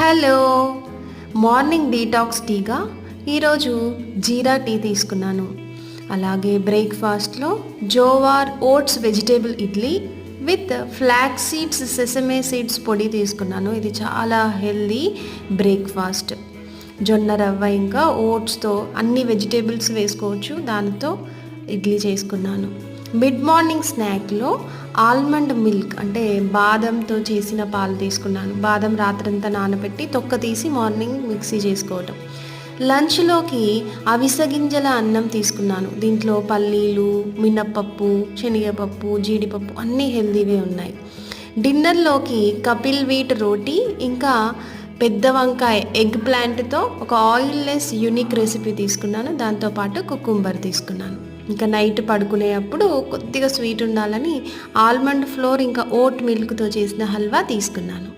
Hello, morning detox టీగా ఈరోజు జీరా tea తీసుకున్నాను. అలాగే బ్రేక్ఫాస్ట్లో jowar oats vegetable idli with flax seeds sesame seeds పొడి తీసుకున్నాను. ఇది చాలా హెల్దీ బ్రేక్ఫాస్ట్. జొన్న రవ్వ ఇంకా ఓట్స్తో అన్ని వెజిటేబుల్స్ వేసుకోవచ్చు, దానితో ఇడ్లీ చేసుకున్నాను. మిడ్ మార్నింగ్ స్నాక్లో ఆల్మండ్ మిల్క్ అంటే బాదంతో చేసిన పాలు తీసుకున్నాను. బాదం రాత్రంతా నానబెట్టి తొక్క తీసి మార్నింగ్ మిక్సీ చేసుకోవటం. లంచ్లోకి అవిసె గింజల అన్నం తీసుకున్నాను. దీంట్లో పల్లీలు, మినప్పప్పు, శనగపప్పు, జీడిపప్పు అన్నీ హెల్దీవే ఉన్నాయి. డిన్నర్లోకి కపిల్ వీట్ రోటీ ఇంకా పెద్ద వంకాయ ఎగ్ ప్లాంట్తో ఒక ఆయిల్లెస్ యూనిక్ రెసిపీ తీసుకున్నాను. దాంతోపాటు కుకుంబర్ తీసుకున్నాను. ఇంకా నైట్ పడుకునేటప్పుడు కొద్దిగా స్వీట్ ఉండాలని ఆల్మండ్ ఫ్లోర్ ఇంకా ఓట్ మిల్క్తో చేసిన హల్వా తీసుకున్నాను.